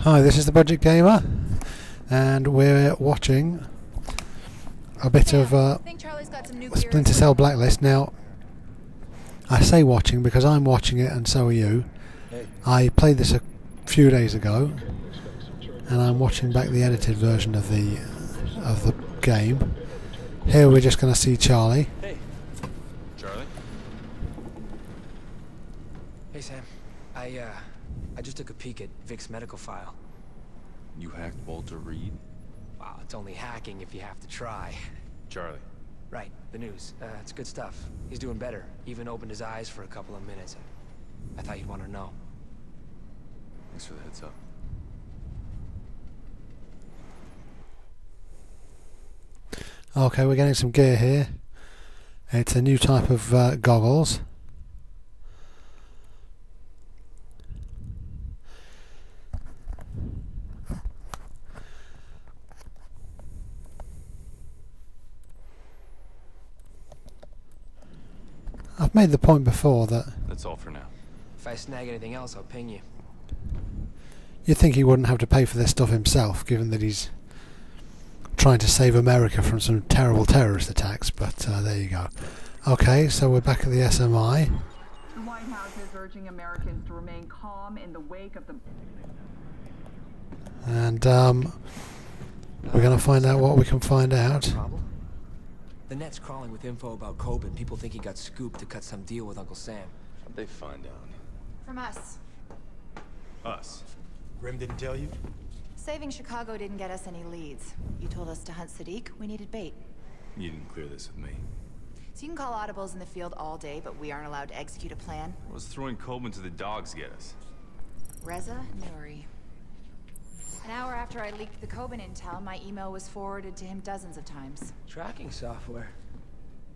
Hi, this is the Budget Gamer, and we're watching a bit of Splinter Cell Blacklist. Now, I say watching because I'm watching it and so are you. I played this a few days ago, and I'm watching back the edited version of the game. Here we're just going to see Charlie. Hey, Charlie. Hey Sam, I just took a peek at Vic's medical file. You hacked Walter Reed? Wow, it's only hacking if you have to try. Charlie. Right, the news. It's good stuff. He's doing better. Even opened his eyes for a couple of minutes. I thought you'd want to know. Thanks for the heads up. Okay, we're getting some gear here. It's a new type of goggles. I've made the point before that... That's all for now. If I snag anything else, I'll ping you. You'd think he wouldn't have to pay for this stuff himself, given that he's trying to save America from some terrible terrorist attacks, but there you go. Okay, so we're back at the SMI. The White House is urging Americans to remain calm in the wake of the... And we're going to find out what we can find out. Problem? The net's crawling with info about Coben. People think he got scooped to cut some deal with Uncle Sam. How'd they find out? From us. Us? Grim didn't tell you? Saving Chicago didn't get us any leads. You told us to hunt Sadiq. We needed bait. You didn't clear this with me. So you can call audibles in the field all day, but we aren't allowed to execute a plan. What was throwing Coben to the dogs get us? Reza Nouri. An hour after I leaked the Coben intel, my email was forwarded to him dozens of times. Tracking software.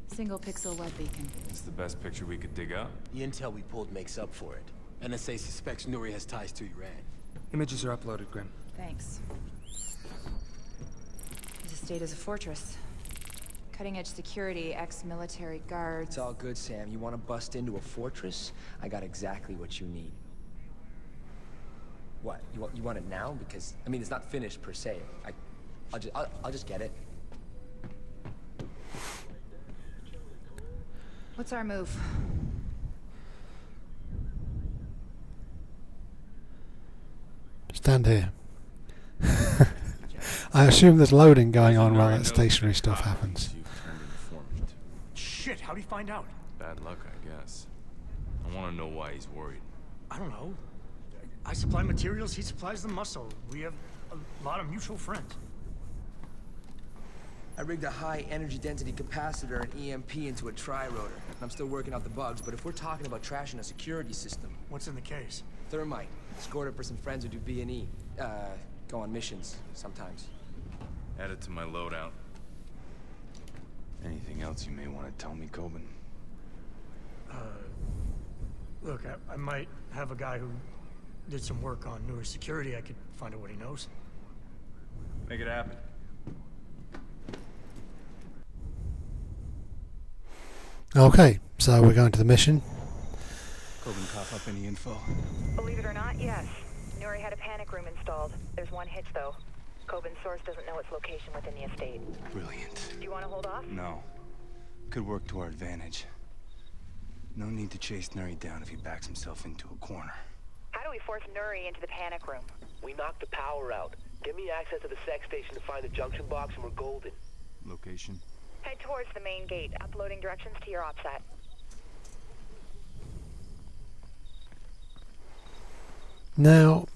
Single pixel web beacon. It's the best picture we could dig up. The intel we pulled makes up for it. NSA suspects Nouri has ties to Iran. Images are uploaded, Grim. Thanks. His estate is a fortress. Cutting-edge security, ex-military guards. It's all good, Sam. You want to bust into a fortress? I got exactly what you need. What? You want it now? Because I mean, it's not finished per se. I'll just get it. What's our move? Stand here. I assume there's loading going on while that stationary stuff happens. You've turned informant. Shit, how'd he find out? Bad luck, I guess. I want to know why he's worried. I don't know. I supply materials, he supplies the muscle. We have a lot of mutual friends. I rigged a high energy density capacitor and EMP into a tri-rotor. I'm still working out the bugs, but if we're talking about trashing a security system... What's in the case? Thermite. Scored it for some friends who do B&E. Go on missions, sometimes. Add it to my loadout. Anything else you may want to tell me, Coben? Look, I might have a guy who did some work on newer security. I could find out what he knows. Make it happen. Okay, so we're going to the mission. Coben cough up any info? Believe it or not, yes. Nouri had a panic room installed. There's one hitch, though. Coben's source doesn't know its location within the estate. Brilliant. Do you want to hold off? No. Could work to our advantage. No need to chase Nouri down if he backs himself into a corner. How do we force Nouri into the panic room? We knocked the power out. Give me access to the sec station to find the junction box and we're golden. Location? Head towards the main gate. Uploading directions to your OPSAT. Now,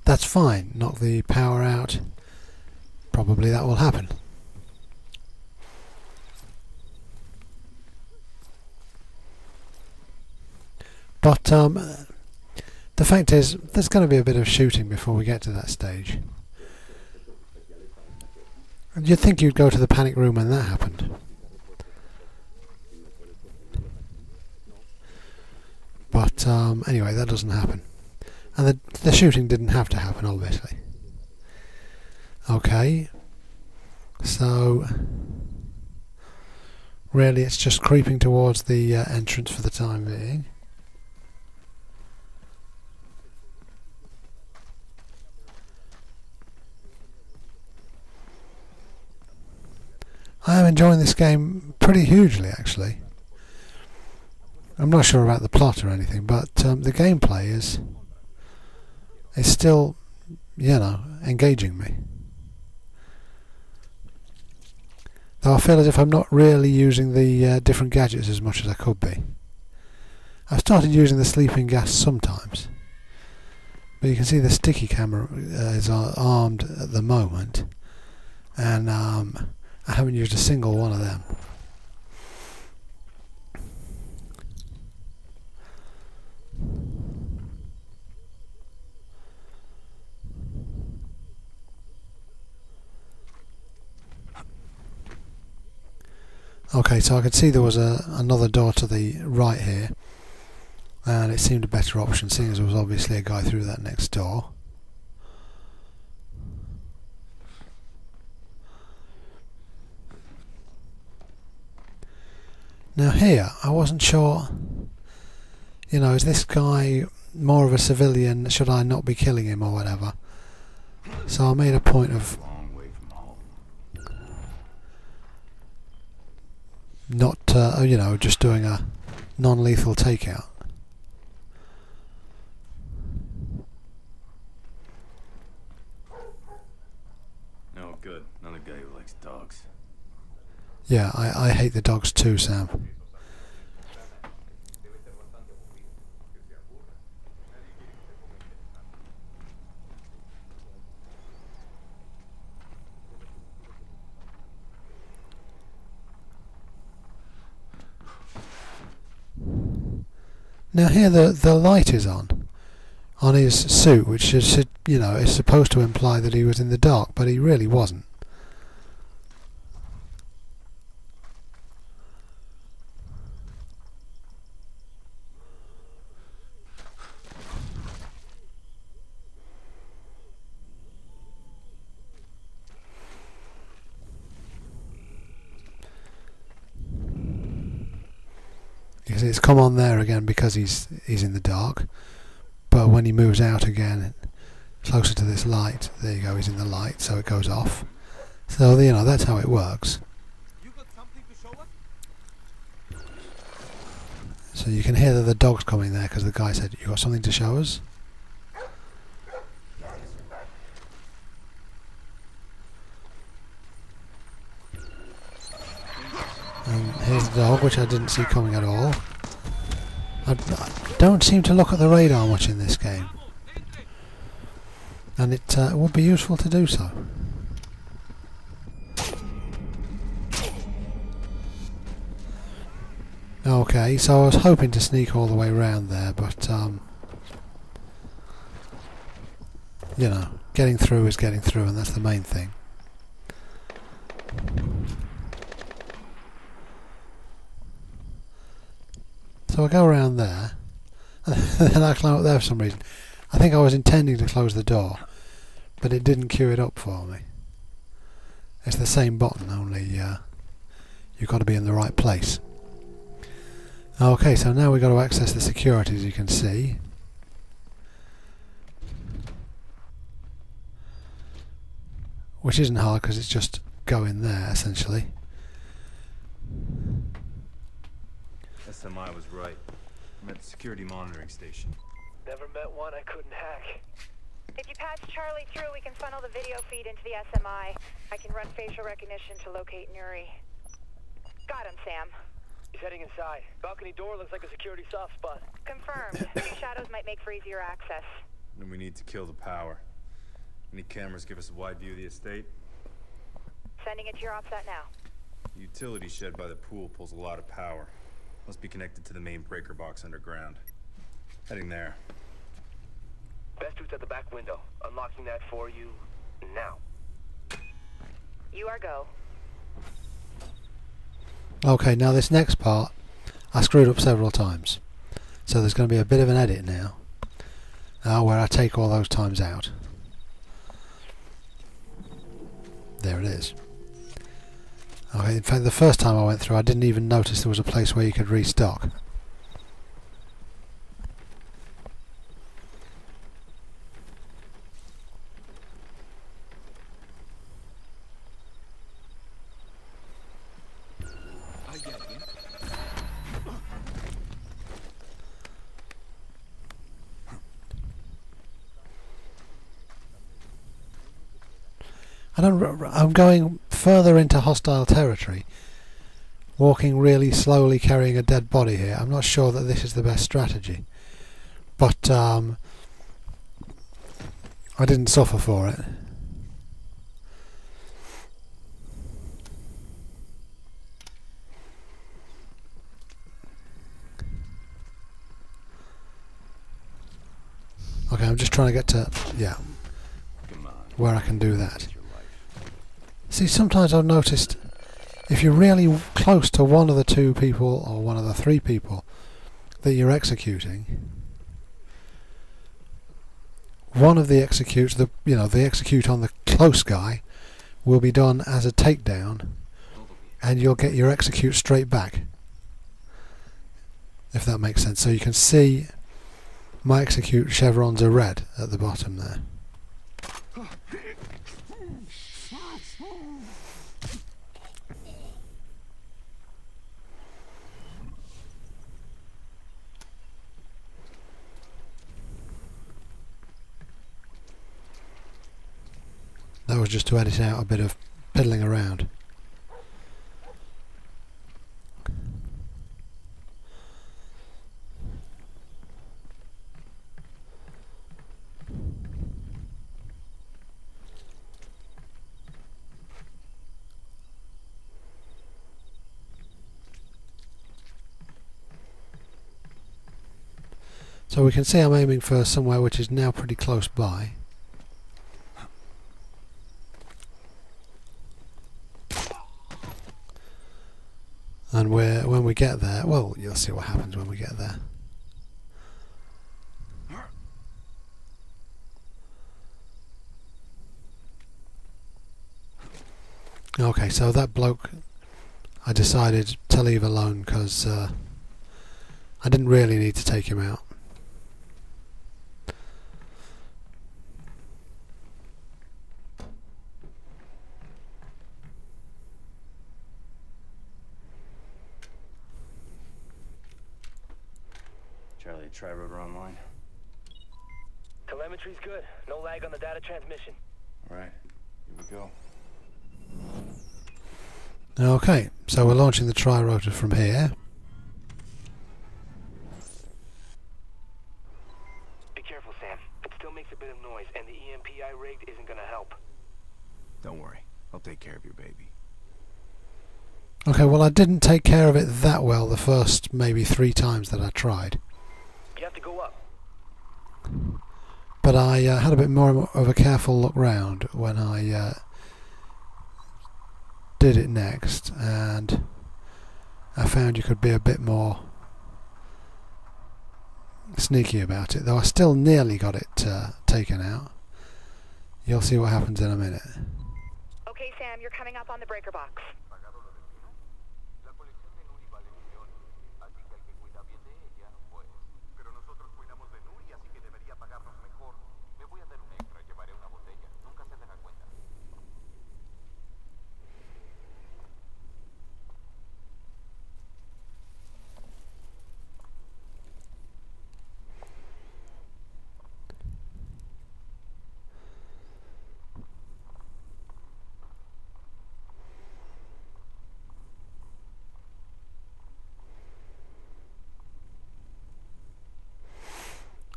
that's fine. Knock the power out. Probably that will happen. But the fact is, there's going to be a bit of shooting before we get to that stage. And you'd think you'd go to the panic room when that happened. But anyway, that doesn't happen. And the shooting didn't have to happen, obviously. Okay. So, really it's just creeping towards the entrance for the time being. am enjoying this game pretty hugely, actually. I'm not sure about the plot or anything, but the gameplay is still, you know, engaging me. Though I feel as if I'm not really using the different gadgets as much as I could be. I've started using the sleeping gas sometimes, but you can see the sticky camera is armed at the moment, and I haven't used a single one of them. Okay, so I could see there was another door to the right here, and it seemed a better option seeing as there was obviously a guy through that next door. Now here, I wasn't sure, you know, is this guy more of a civilian, should I not be killing him or whatever? So I made a point of not, you know, just doing a non-lethal takeout. No good. Another guy who likes dogs. Yeah, I hate the dogs too, Sam. Now here the light is on his suit, which is, you know, is supposed to imply that he was in the dark, but he really wasn't. It's come on there again because he's in the dark, but when he moves out again closer to this light, there you go, he's in the light, so it goes off. So, you know, that's how it works. So you can hear that the dog's coming there because the guy said, "You got something to show us?" And here's the dog, which I didn't see coming at all. I don't seem to look at the radar much in this game, and it would be useful to do so. Okay, so I was hoping to sneak all the way around there, but you know, getting through is getting through, and that's the main thing. So I go around there, and then I climb up there for some reason. I think I was intending to close the door, but it didn't queue it up for me. It's the same button, only you've got to be in the right place. Okay, so now we've got to access the security, as you can see. Which isn't hard because it's just go in there, essentially. SMI was right. I'm at the security monitoring station. Never met one I couldn't hack. If you pass Charlie through, we can funnel the video feed into the SMI. I can run facial recognition to locate Nuri. Got him, Sam. He's heading inside. Balcony door looks like a security soft spot. Confirmed. Two shadows might make for easier access. Then we need to kill the power. Any cameras give us a wide view of the estate? Sending it to your offset now. The utility shed by the pool pulls a lot of power. Must be connected to the main breaker box underground. Heading there. Best route's at the back window. Unlocking that for you now. You are go. Okay, now this next part I screwed up several times, so there's going to be a bit of an edit now where I take all those times out. There it is. Okay, in fact the first time I went through I didn't even notice there was a place where you could restock. I'm going further into hostile territory, walking really slowly, carrying a dead body here. I'm not sure that this is the best strategy, but I didn't suffer for it. Okay, I'm just trying to get to, yeah, where I can do that. See, sometimes I've noticed if you're really close to one of the two people or one of the three people that you're executing, one of the executes, the execute on the close guy will be done as a takedown, and you'll get your execute straight back, if that makes sense. So you can see my execute chevrons are red at the bottom there. That was just to edit out a bit of piddling around. So we can see I'm aiming for somewhere which is now pretty close by. And when we get there, well, you'll see what happens when we get there. Okay, so that bloke I decided to leave alone because I didn't really need to take him out. Charlie, try rotor online. Telemetry's good. No lag on the data transmission. All right, here we go. Okay, so we're launching the tri-rotor from here. Be careful, Sam. It still makes a bit of noise, and the EMP I rigged isn't gonna help. Don't worry. I'll take care of your baby. Okay, well, I didn't take care of it that well the first maybe 3 times that I tried. You have to go up. But I had a bit more of a careful look round when I did it next, and I found you could be a bit more sneaky about it, though I still nearly got it taken out. You'll see what happens in a minute. Okay, Sam, you're coming up on the breaker box.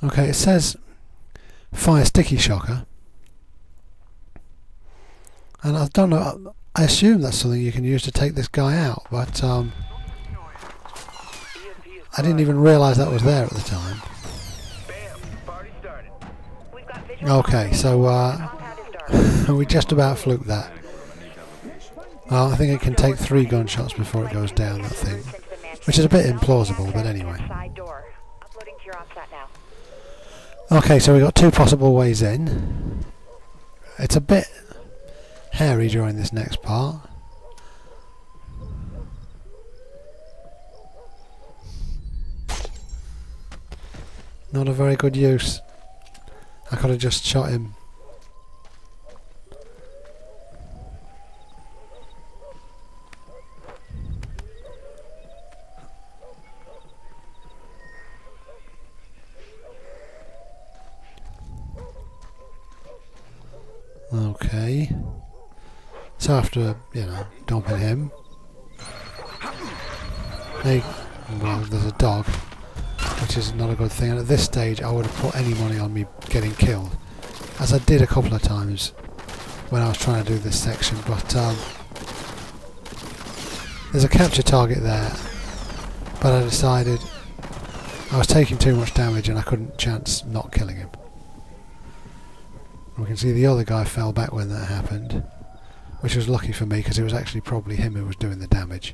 Okay, it says fire sticky shocker, and I don't know, I assume that's something you can use to take this guy out, but I didn't even realise that was there at the time. Okay, so we just about fluked that. I think it can take 3 gunshots before it goes down, that thing, which is a bit implausible, but anyway. Okay, so we've got 2 possible ways in. It's a bit hairy during this next part. Not a very good use. I could have just shot him. Okay. So after, you know, dumping him, well, there's a dog, which is not a good thing. And at this stage, I would have put any money on me getting killed, as I did a couple of times when I was trying to do this section. But there's a capture target there, but I decided I was taking too much damage and I couldn't chance not killing him. And we can see the other guy fell back when that happened, which was lucky for me because it was actually probably him who was doing the damage.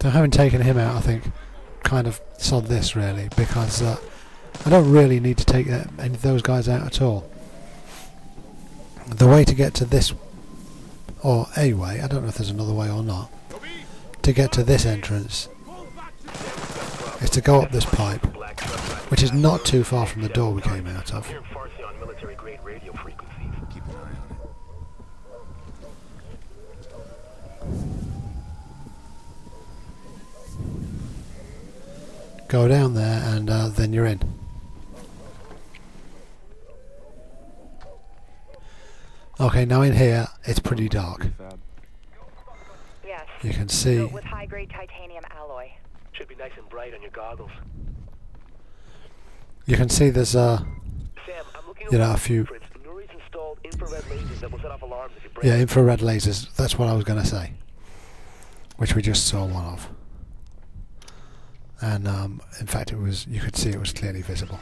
So having taken him out, I think kind of sod this really, because I don't really need to take any of those guys out at all. The way to get to this, or a way, I don't know if there's another way or not, to get to this entrance is to go up this pipe, which is not too far from the door we came out of. Go down there and then you're in. Okay, now in here it's pretty dark. Yes. You can see. With high-grade titanium alloy. Should be nice and bright on your goggles. You can see there's Sam, I'm looking you know, a few. Nuri's installed infrared lasers that will set off alarms if you break. Yeah, infrared lasers. That's what I was going to say. Which we just saw one of. And in fact, it was. You could see it was clearly visible.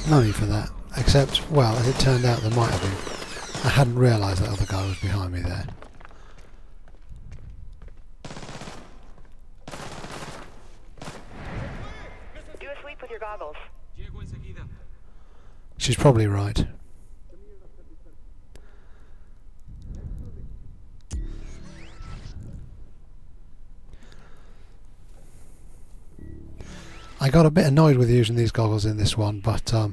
No need for that, except, well, as it turned out, there might have been. I hadn't realised that other guy was behind me there. Do a sweep with your goggles. She's probably right. I got a bit annoyed with using these goggles in this one, but I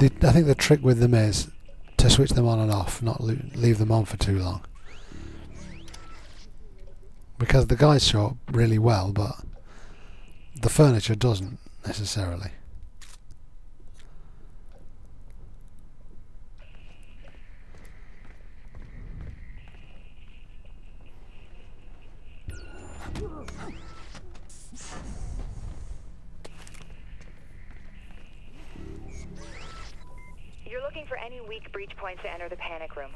think the trick with them is to switch them on and off, not leave them on for too long. Because the guys show up really well, but the furniture doesn't necessarily. You're looking for any weak breach points to enter the panic room.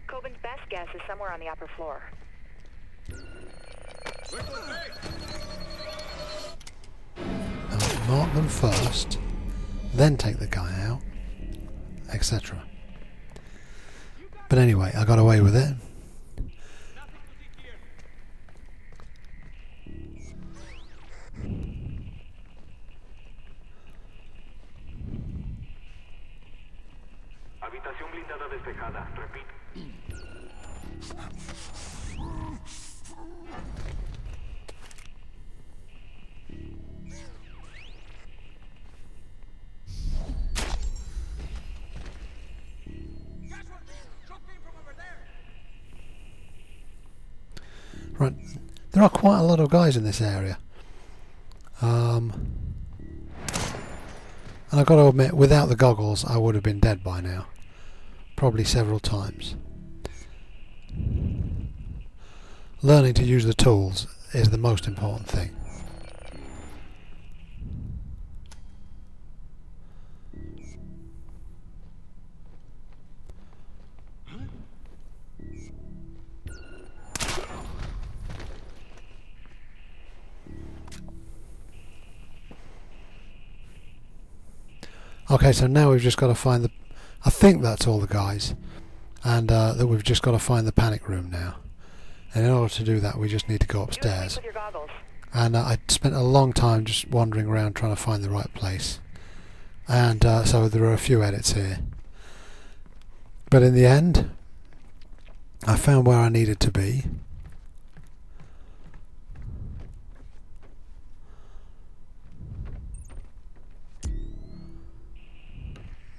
Coben's best guess is somewhere on the upper floor. Mark them first, then take the guy out, etc. But anyway, I got away with it. Habitación blindada despejada. Repito. Right, There are quite a lot of guys in this area. And I've got to admit, without the goggles I would have been dead by now. Probably several times. Learning to use the tools is the most important thing. Okay, so now we've just got to find the... I think that's all the guys. And that we've just got to find the panic room now. And in order to do that we just need to go upstairs. And I spent a long time just wandering around trying to find the right place. And so there are a few edits here. But in the end, I found where I needed to be.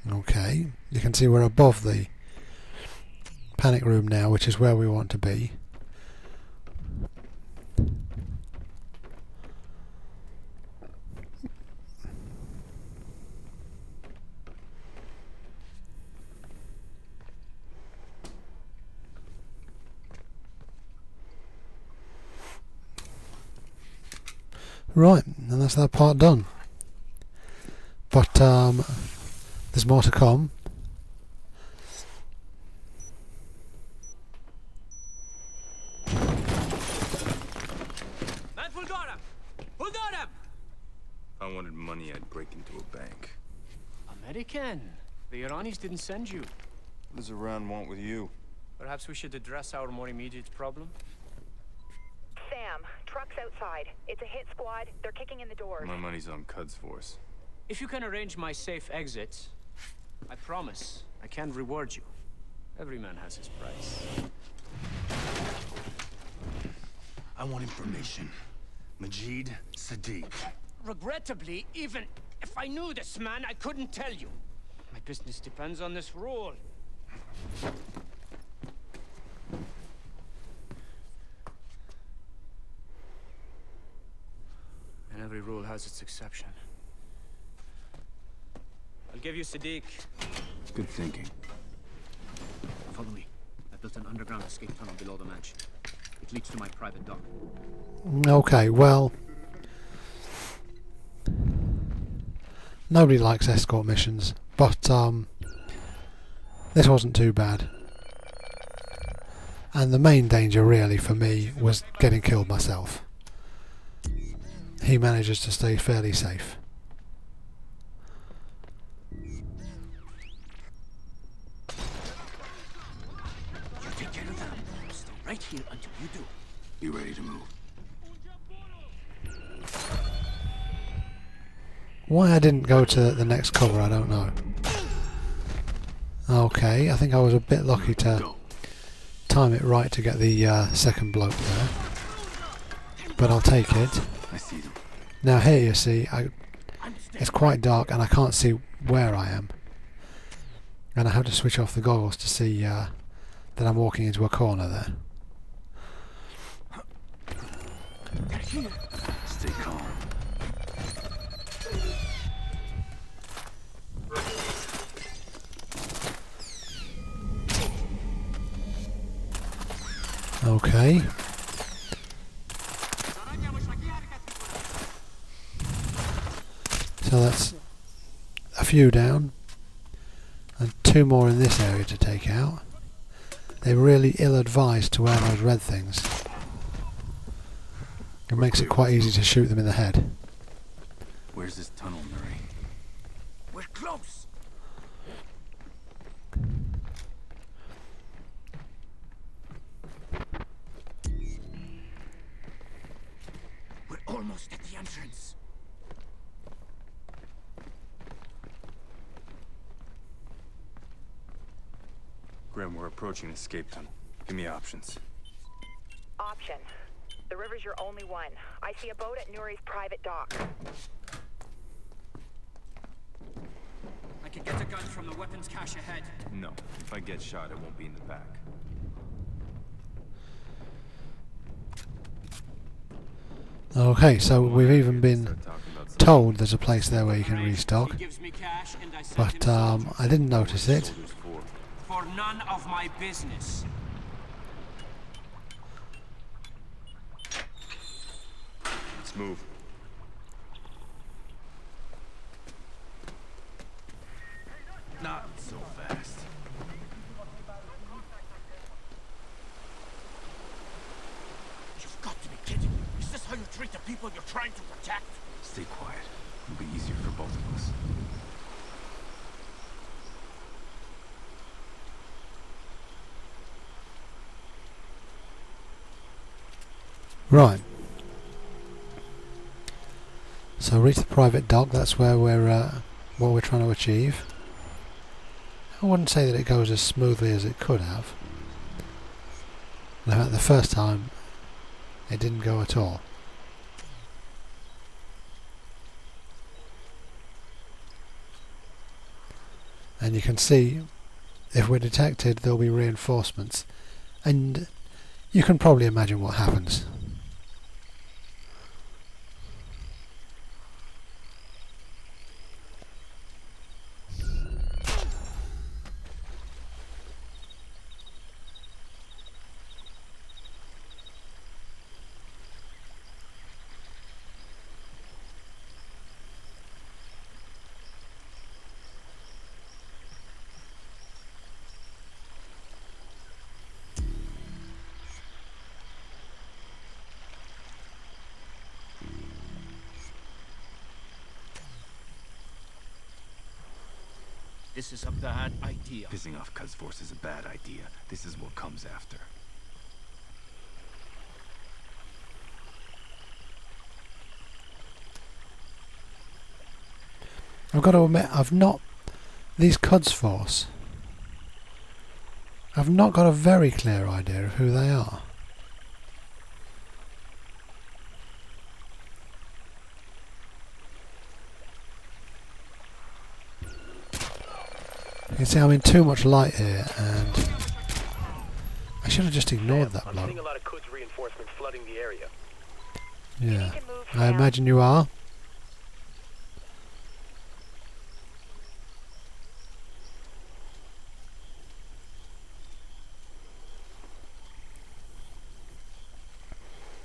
Okay, you can see we're above the panic room now, which is where we want to be. Right, and that's that part done. But there's more to come. Man, who got him? Who got him? If I wanted money, I'd break into a bank. American. The Iranis didn't send you. What does Iran want with you? Perhaps we should address our more immediate problem. Sam, truck's outside. It's a hit squad. They're kicking in the doors. My money's on Cud's force. If you can arrange my safe exit, I promise I can reward you. Every man has his price. I want information. Majid Sadiq. Regrettably, even if I knew this man, I couldn't tell you. My business depends on this rule. And every rule has its exception. I'll give you Sadiq. Good thinking. Follow me. I built an underground escape tunnel below the mansion. It leads to my private dock. Okay, well, nobody likes escort missions, but this wasn't too bad. And the main danger really for me was getting killed myself. He manages to stay fairly safe. Right here until you do. You ready to move? Why I didn't go to the next cover, I don't know. Okay, I think I was a bit lucky to time it right to get the second bloke there. But I'll take it. I see them. Now here you see, it's quite dark and I can't see where I am. And I have to switch off the goggles to see that I'm walking into a corner there. Stay calm. Okay. So that's a few down and two more in this area to take out. They're really ill-advised to wear those red things. It makes it quite easy to shoot them in the head. Where's this tunnel, Nuri? We're close. We're almost at the entrance. Grim, we're approaching an escape tunnel. Give me options. Option. The river's your only one. I see a boat at Nuri's private dock. I can get a gun from the weapons cache ahead. No. If I get shot, it won't be in the back. Okay, so we've even been told there's a place there where you can restock, but I didn't notice it. For none of my business. Let's move. Not so fast. You've got to be kidding me. Is this how you treat the people you're trying to protect? Stay quiet. It'll be easier for both of us. Right. So reach the private dock. That's where we're what we're trying to achieve. I wouldn't say that it goes as smoothly as it could have. In fact, the first time it didn't go at all. And you can see if we're detected there'll be reinforcements, and you can probably imagine what happens. This is a bad idea. Pissing off Cuz Force is a bad idea. This is what comes after. I've got to admit, these Quds Force, I've not got a very clear idea of who they are. You can see I'm in too much light here, and I should have just ignored that bloke. I'm seeing a lot of Quds reinforcements flooding the area. Yeah, I imagine you are.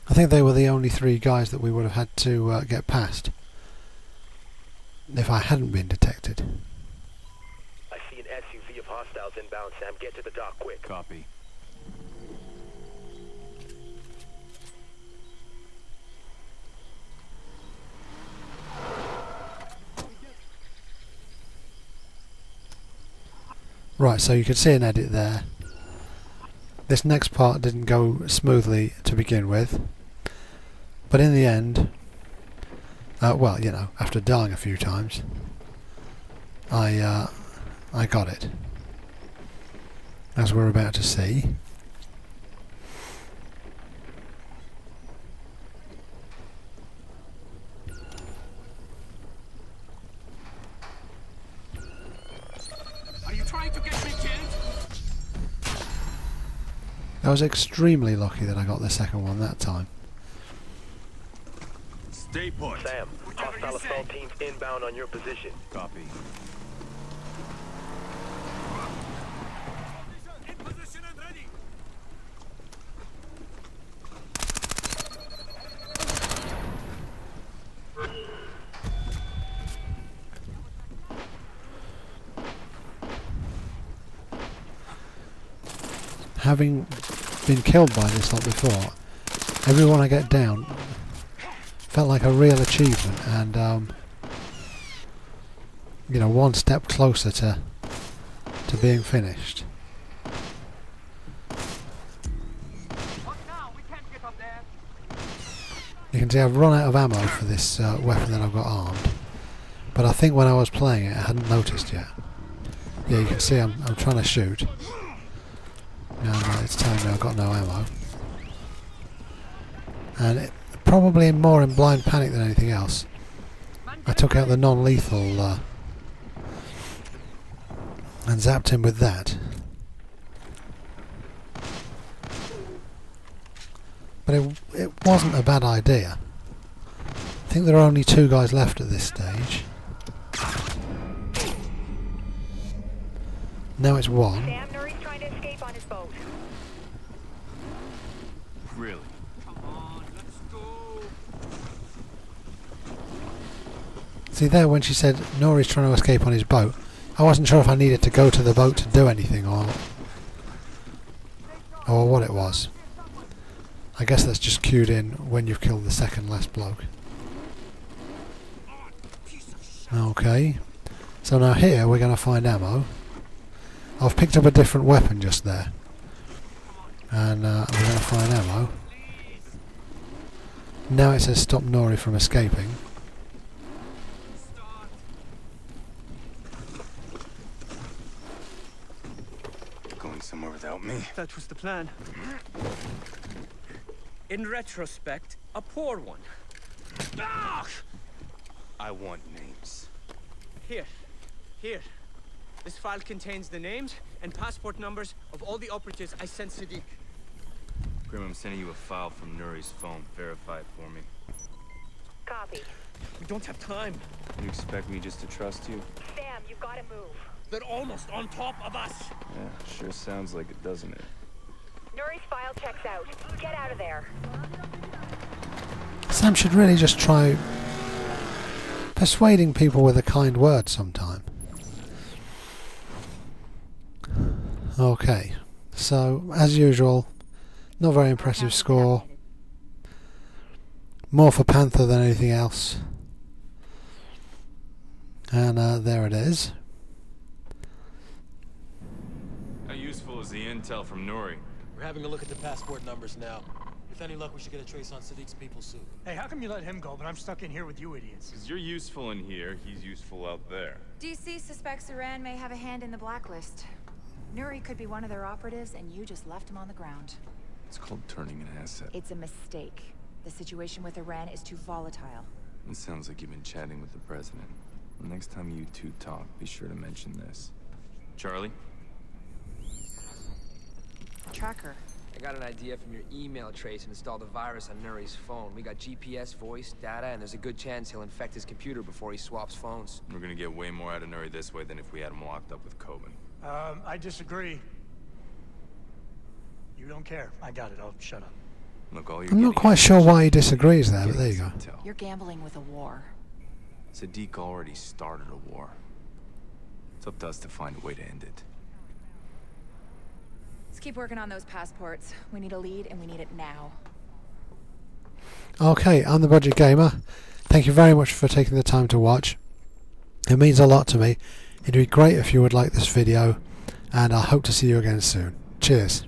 I think they were the only 3 guys that we would have had to get past if I hadn't been detected. I see an SUV of hostiles inbound, Sam. Get to the dock quick. Copy. Right, so you can see an edit there. This next part didn't go smoothly to begin with, but in the end, well, you know, after dying a few times, I got it, as we're about to see. Are you trying to get me killed? I was extremely lucky that I got the second one that time. Stay put. Sam, hostile assault teams inbound on your position. Copy. In position and ready. Having been killed by this lot before, everyone I get down felt like a real achievement, and you know, one step closer to being finished. You can see I've run out of ammo for this weapon that I've got armed, but I think when I was playing it I hadn't noticed yet. Yeah, you can see I'm trying to shoot, and it's telling me I've got no ammo. And probably more in blind panic than anything else, I took out the non-lethal and zapped him with that. But it wasn't a bad idea. I think there are only 2 guys left at this stage. Now it's 1. Sam, Nuri's trying to escape on his boat. Really? Come on, let's go. See there, when she said Nori's trying to escape on his boat, I wasn't sure if I needed to go to the boat to do anything or what it was. I guess that's just cued in when you've killed the second last bloke. Okay, so now here we're going to find ammo. I've picked up a different weapon just there, and we're going to find ammo. Now it says stop Nori from escaping. Going somewhere without me? That was the plan. In retrospect, a poor one. Ah! I want names. Here. This file contains the names and passport numbers of all the operatives I sent Sadiq. Grim, I'm sending you a file from Nuri's phone. Verify it for me. Copy. We don't have time. You expect me just to trust you? Sam, you've got to move. They're almost on top of us. Yeah, sure sounds like it, doesn't it? Nuri's file checks out. Get out of there. Sam should really just try persuading people with a kind word sometime. Okay, so as usual, not very impressive score. More for Panther than anything else. And there it is. How useful is the intel from Nuri? We're having a look at the passport numbers now. With any luck, we should get a trace on Sadiq's people soon. Hey, how come you let him go, but I'm stuck in here with you idiots? Because you're useful in here, he's useful out there. DC suspects Iran may have a hand in the Blacklist. Nuri could be one of their operatives, and you just left him on the ground. It's called turning an asset. It's a mistake. The situation with Iran is too volatile. It sounds like you've been chatting with the president. The next time you two talk, be sure to mention this. Charlie? Tracker. I got an idea from your email trace and installed a virus on Nuri's phone. We got GPS, voice, data, and there's a good chance he'll infect his computer before he swaps phones. We're gonna get way more out of Nuri this way than if we had him locked up with Coben. I disagree. You don't care. I got it. I'll shut up. Look, all you're I'm not quite sure why he disagrees there, but there you go. You're gambling with a war. Sadiq already started a war. It's up to us to find a way to end it. Let's keep working on those passports. We need a lead, and we need it now. Okay, I'm the Budget Gamer. Thank you very much for taking the time to watch. It means a lot to me. It'd be great if you would like this video, and I hope to see you again soon. Cheers.